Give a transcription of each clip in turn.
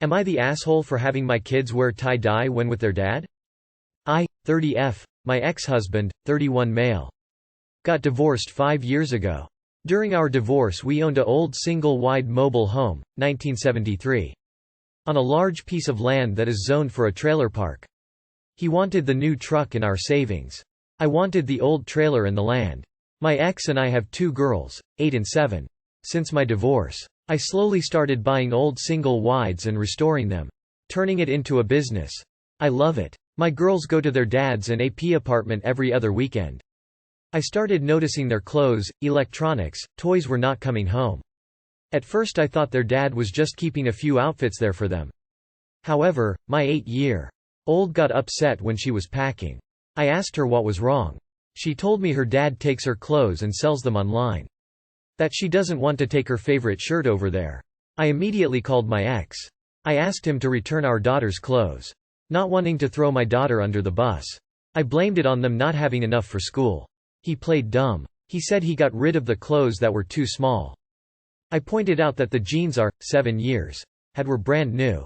Am I the asshole for having my kids wear tie-dye when with their dad? I, 30F, my ex-husband, 31 male. Got divorced 5 years ago. During our divorce we owned a old single-wide mobile home, 1973. On a large piece of land that is zoned for a trailer park. He wanted the new truck and our savings. I wanted the old trailer and the land. My ex and I have 2 girls, 8 and 7. Since my divorce, I slowly started buying old single-wides and restoring them. Turning it into a business. I love it. My girls go to their dad's and AP apartment every other weekend. I started noticing their clothes, electronics, toys were not coming home. At first I thought their dad was just keeping a few outfits there for them. However, my 8-year-old got upset when she was packing. I asked her what was wrong. She told me her dad takes her clothes and sells them online. That she doesn't want to take her favorite shirt over there. I immediately called my ex. I asked him to return our daughter's clothes. Not wanting to throw my daughter under the bus. I blamed it on them not having enough for school. He played dumb. He said he got rid of the clothes that were too small. I pointed out that the jeans are 7 years had were brand new.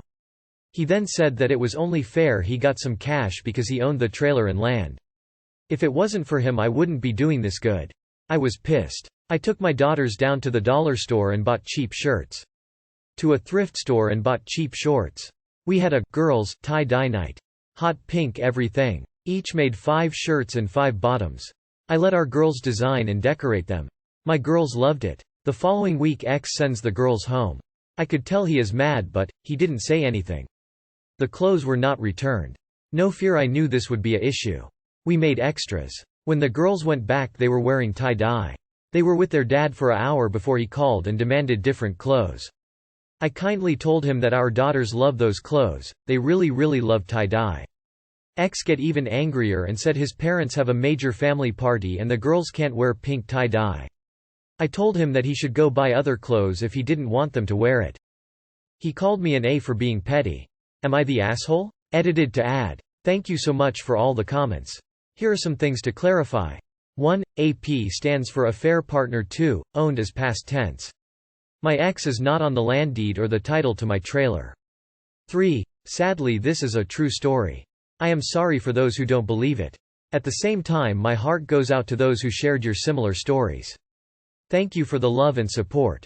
He then said that it was only fair he got some cash because he owned the trailer and land. If it wasn't for him I wouldn't be doing this good. I was pissed. I took my daughters down to the dollar store and bought cheap shirts. To a thrift store and bought cheap shorts. We had a girls' tie-dye night. Hot pink everything. Each made 5 shirts and 5 bottoms. I let our girls design and decorate them. My girls loved it. The following week ex sends the girls home. I could tell he is mad but, he didn't say anything. The clothes were not returned. No fear, I knew this would be a issue. We made extras. When the girls went back they were wearing tie-dye. They were with their dad for an hour before he called and demanded different clothes. I kindly told him that our daughters love those clothes, they really love tie-dye. Ex get even angrier and said his parents have a major family party and the girls can't wear pink tie-dye. I told him that he should go buy other clothes if he didn't want them to wear it. He called me an A for being petty. Am I the asshole? Edited to add. Thank you so much for all the comments. Here are some things to clarify. 1. AP stands for affair partner. 2. Owned as past tense. My ex is not on the land deed or the title to my trailer. 3. Sadly this is a true story. I am sorry for those who don't believe it. At the same time my heart goes out to those who shared your similar stories. Thank you for the love and support.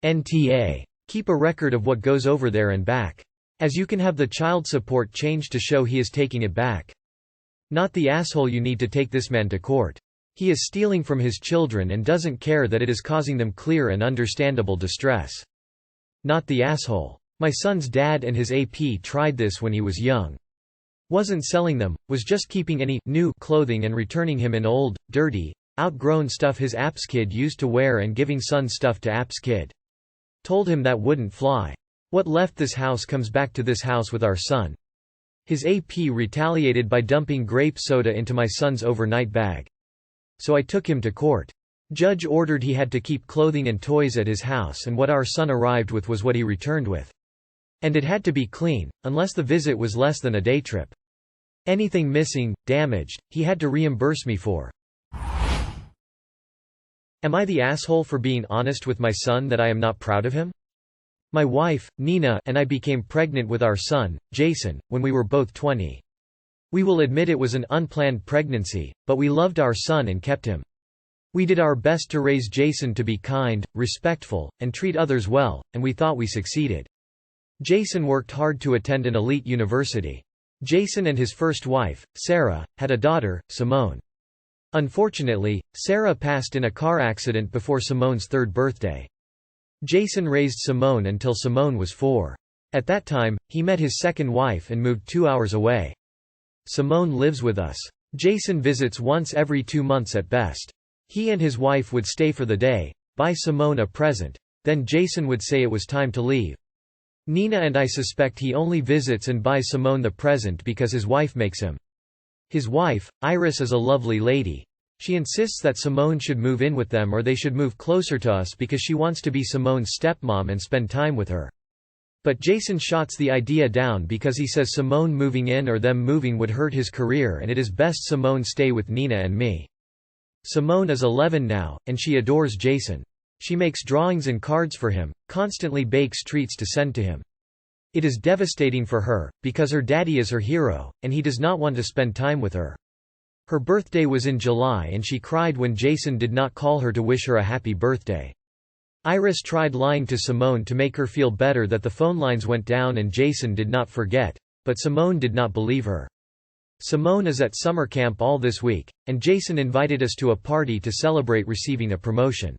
NTA. Keep a record of what goes over there and back. As you can have the child support changed to show he is taking it back. Not the asshole, you need to take this man to court. He is stealing from his children and doesn't care that it is causing them clear and understandable distress. Not the asshole. My son's dad and his AP tried this when he was young. Wasn't selling them, was just keeping any new clothing and returning him in old, dirty, outgrown stuff his apps kid used to wear and giving son stuff to apps kid. Told him that wouldn't fly. What left this house comes back to this house with our son. His AP retaliated by dumping grape soda into my son's overnight bag. So I took him to court. Judge ordered he had to keep clothing and toys at his house, and what our son arrived with was what he returned with. And it had to be clean, unless the visit was less than a day trip. Anything missing, damaged, he had to reimburse me for. Am I the asshole for being honest with my son that I am not proud of him? My wife, Nina, and I became pregnant with our son, Jason, when we were both 20. We will admit it was an unplanned pregnancy, but we loved our son and kept him. We did our best to raise Jason to be kind, respectful, and treat others well, and we thought we succeeded. Jason worked hard to attend an elite university. Jason and his first wife, Sarah, had a daughter, Simone. Unfortunately, Sarah passed in a car accident before Simone's 3rd birthday. Jason raised Simone until Simone was 4. At that time, he met his second wife and moved 2 hours away. Simone lives with us. Jason visits once every 2 months at best. He and his wife would stay for the day, buy Simone a present, then Jason would say it was time to leave. Nina and I suspect he only visits and buys Simone the present because his wife makes him. His wife, Iris, is a lovely lady. She insists that Simone should move in with them or they should move closer to us because she wants to be Simone's stepmom and spend time with her. But Jason shuts the idea down because he says Simone moving in or them moving would hurt his career and it is best Simone stay with Nina and me. Simone is 11 now, and she adores Jason. She makes drawings and cards for him, constantly bakes treats to send to him. It is devastating for her, because her daddy is her hero, and he does not want to spend time with her. Her birthday was in July and she cried when Jason did not call her to wish her a happy birthday. Iris tried lying to Simone to make her feel better that the phone lines went down and Jason did not forget, but Simone did not believe her. Simone is at summer camp all this week, and Jason invited us to a party to celebrate receiving a promotion.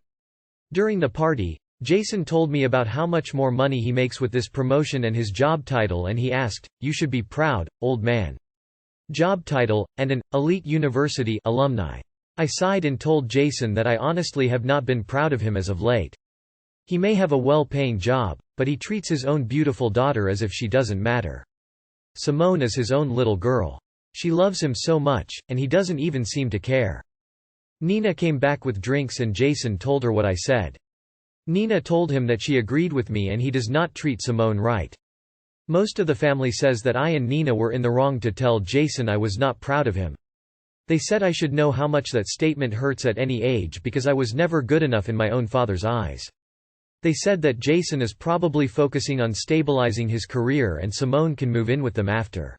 During the party, Jason told me about how much more money he makes with this promotion and his job title, and he asked, "You should be proud, old man." Job title, and an elite university alumni. I sighed and told Jason that I honestly have not been proud of him as of late. He may have a well-paying job, but he treats his own beautiful daughter as if she doesn't matter. Simone is his own little girl. She loves him so much, and he doesn't even seem to care. Nina came back with drinks and Jason told her what I said. Nina told him that she agreed with me and he does not treat Simone right. Most of the family says that I and Nina were in the wrong to tell Jason I was not proud of him. They said I should know how much that statement hurts at any age because I was never good enough in my own father's eyes. They said that Jason is probably focusing on stabilizing his career and Simone can move in with them after.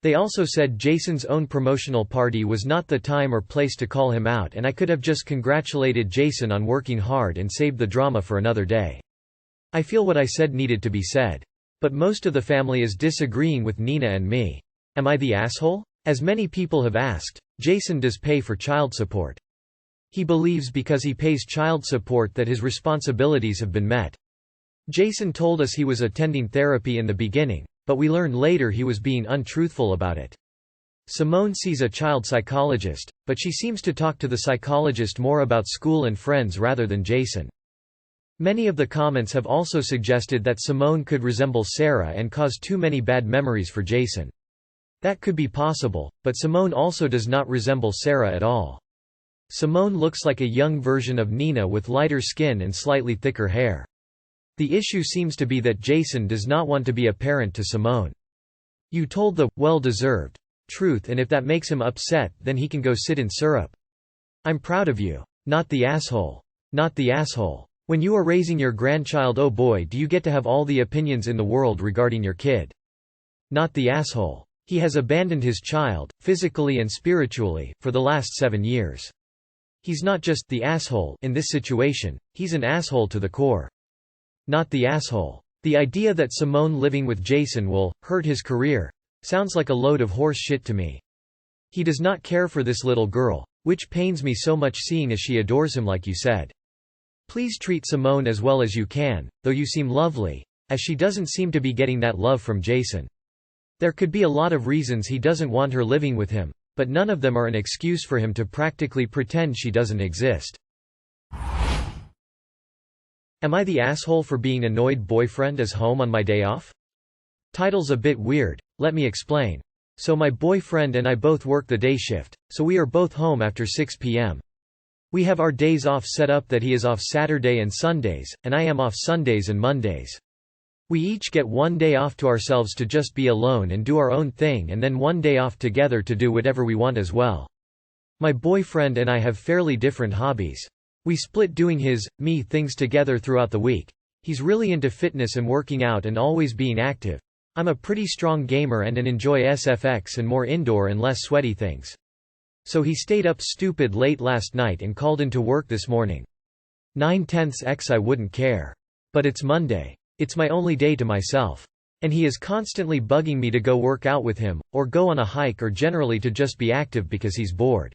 They also said Jason's own promotional party was not the time or place to call him out and I could have just congratulated Jason on working hard and saved the drama for another day. I feel what I said needed to be said. But most of the family is disagreeing with Nina and me. Am I the asshole? As many people have asked, Jason does pay for child support. He believes because he pays child support that his responsibilities have been met. Jason told us he was attending therapy in the beginning, but we learned later he was being untruthful about it. Simone sees a child psychologist, but she seems to talk to the psychologist more about school and friends rather than Jason. Many of the comments have also suggested that Simone could resemble Sarah and cause too many bad memories for Jason. That could be possible, but Simone also does not resemble Sarah at all. Simone looks like a young version of Nina with lighter skin and slightly thicker hair. The issue seems to be that Jason does not want to be a parent to Simone. You told the well-deserved truth, and if that makes him upset, then he can go sit in syrup. I'm proud of you. Not the asshole. Not the asshole. When you are raising your grandchild, oh boy, do you get to have all the opinions in the world regarding your kid. Not the asshole. He has abandoned his child, physically and spiritually, for the last 7 years. He's not just the asshole in this situation, he's an asshole to the core. Not the asshole. The idea that Simone living with Jason will hurt his career sounds like a load of horse shit to me. He does not care for this little girl, which pains me so much seeing as she adores him like you said. Please treat Simone as well as you can, though you seem lovely, as she doesn't seem to be getting that love from Jason. There could be a lot of reasons he doesn't want her living with him, but none of them are an excuse for him to practically pretend she doesn't exist. Am I the asshole for being annoyed boyfriend is home on my day off? Title's a bit weird, let me explain. So my boyfriend and I both work the day shift, so we are both home after 6 p.m. We have our days off set up that he is off Saturday and Sundays, and I am off Sundays and Mondays. We each get one day off to ourselves to just be alone and do our own thing, and then one day off together to do whatever we want as well. My boyfriend and I have fairly different hobbies. We split doing his, me things together throughout the week. He's really into fitness and working out and always being active. I'm a pretty strong gamer and enjoy SFX and more indoor and less sweaty things. So he stayed up stupid late last night and called into work this morning. 9/10 I wouldn't care. But it's Monday. It's my only day to myself. And he is constantly bugging me to go work out with him, or go on a hike, or generally to just be active because he's bored.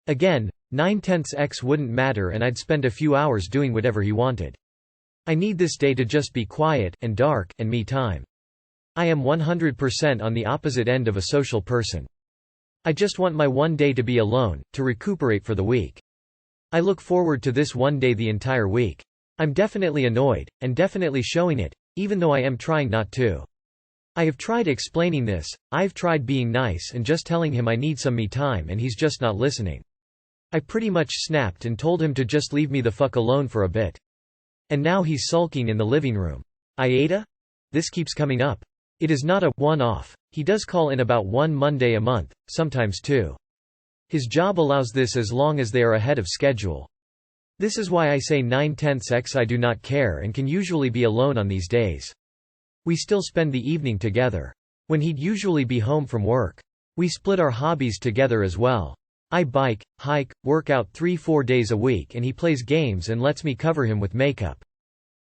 Again, 9/10 wouldn't matter and I'd spend a few hours doing whatever he wanted. I need this day to just be quiet, and dark, and me time. I am 100% on the opposite end of a social person. I just want my one day to be alone, to recuperate for the week. I look forward to this one day the entire week. I'm definitely annoyed, and definitely showing it, even though I am trying not to. I have tried explaining this, I've tried being nice and just telling him I need some me time, and he's just not listening. I pretty much snapped and told him to just leave me the fuck alone for a bit. And now he's sulking in the living room. AITA? This keeps coming up. It is not a one-off. He does call in about one Monday a month, sometimes two. His job allows this as long as they are ahead of schedule. This is why I say 9/10 I do not care and can usually be alone on these days. We still spend the evening together. When he'd usually be home from work. We split our hobbies together as well. I bike, hike, work out 3-4 days a week and he plays games and lets me cover him with makeup.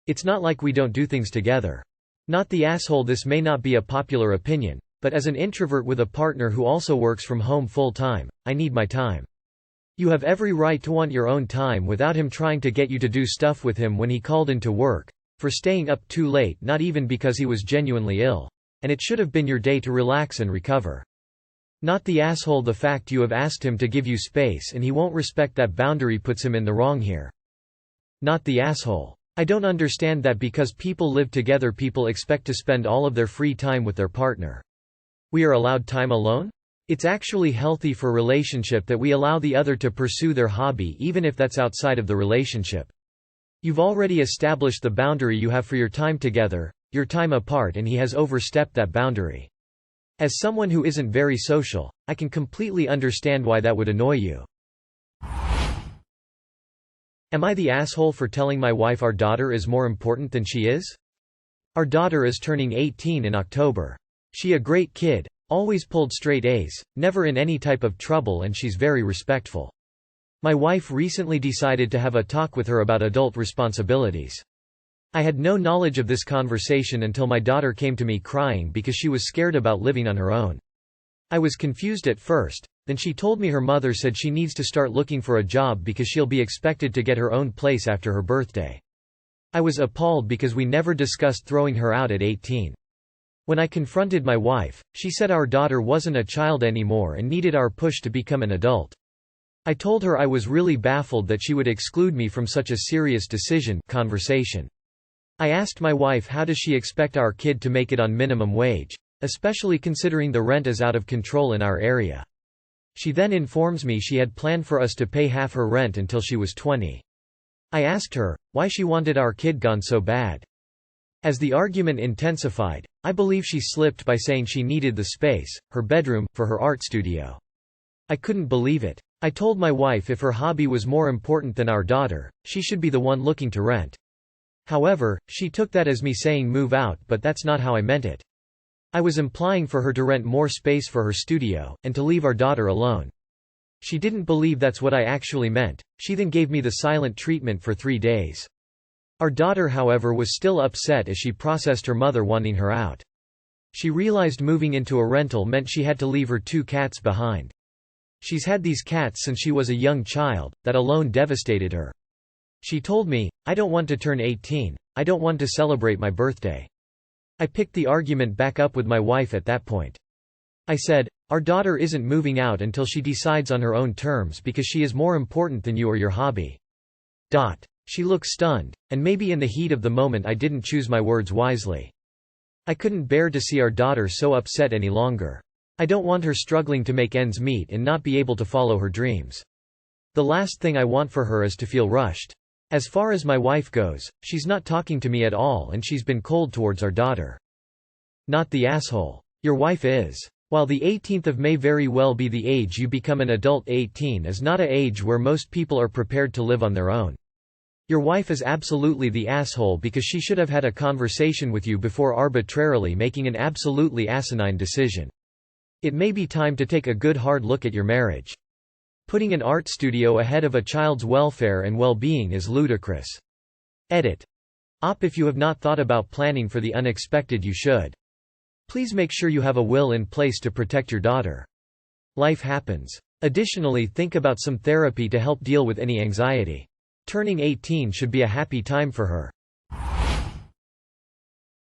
It's not like we don't do things together. Not the asshole. This may not be a popular opinion, but as an introvert with a partner who also works from home full-time, I need my time. You have every right to want your own time without him trying to get you to do stuff with him when he called into work, for staying up too late, not even because he was genuinely ill. And it should have been your day to relax and recover. Not the asshole. The fact you have asked him to give you space and he won't respect that boundary puts him in the wrong here. Not the asshole. I don't understand that because people live together people expect to spend all of their free time with their partner. We are allowed time alone? It's actually healthy for a relationship that we allow the other to pursue their hobby even if that's outside of the relationship. You've already established the boundary you have for your time together, your time apart, and he has overstepped that boundary. As someone who isn't very social, I can completely understand why that would annoy you. Am I the asshole for telling my wife our daughter is more important than she is? Our daughter is turning 18 in October. She a great kid, always pulled straight A's, never in any type of trouble, and she's very respectful. My wife recently decided to have a talk with her about adult responsibilities. I had no knowledge of this conversation until my daughter came to me crying because she was scared about living on her own. I was confused at first, then she told me her mother said she needs to start looking for a job because she'll be expected to get her own place after her birthday. I was appalled because we never discussed throwing her out at 18. When I confronted my wife, she said our daughter wasn't a child anymore and needed our push to become an adult. I told her I was really baffled that she would exclude me from such a serious conversation. I asked my wife how does she expect our kid to make it on minimum wage, especially considering the rent is out of control in our area. She then informs me she had planned for us to pay half her rent until she was 20. I asked her, why she wanted our kid gone so bad. As the argument intensified, I believe she slipped by saying she needed the space, her bedroom, for her art studio. I couldn't believe it. I told my wife if her hobby was more important than our daughter, she should be the one looking to rent. However, she took that as me saying move out, but that's not how I meant it. I was implying for her to rent more space for her studio, and to leave our daughter alone. She didn't believe that's what I actually meant. She then gave me the silent treatment for 3 days. Our daughter, however, was still upset as she processed her mother wanting her out. She realized moving into a rental meant she had to leave her 2 cats behind. She's had these cats since she was a young child, that alone devastated her. She told me, I don't want to turn 18, I don't want to celebrate my birthday. I picked the argument back up with my wife at that point. I said, our daughter isn't moving out until she decides on her own terms because she is more important than you or your hobby. She looked stunned, and maybe in the heat of the moment I didn't choose my words wisely. I couldn't bear to see our daughter so upset any longer. I don't want her struggling to make ends meet and not be able to follow her dreams. The last thing I want for her is to feel rushed. As far as my wife goes, she's not talking to me at all and she's been cold towards our daughter. Not the asshole. Your wife is. While the 18th of May very well be the age you become an adult, 18 is not a age where most people are prepared to live on their own. Your wife is absolutely the asshole because she should have had a conversation with you before arbitrarily making an absolutely asinine decision. It may be time to take a good hard look at your marriage. Putting an art studio ahead of a child's welfare and well-being is ludicrous. Edit. Op. If you have not thought about planning for the unexpected, you should. Please make sure you have a will in place to protect your daughter. Life happens. Additionally, think about some therapy to help deal with any anxiety. Turning 18 should be a happy time for her.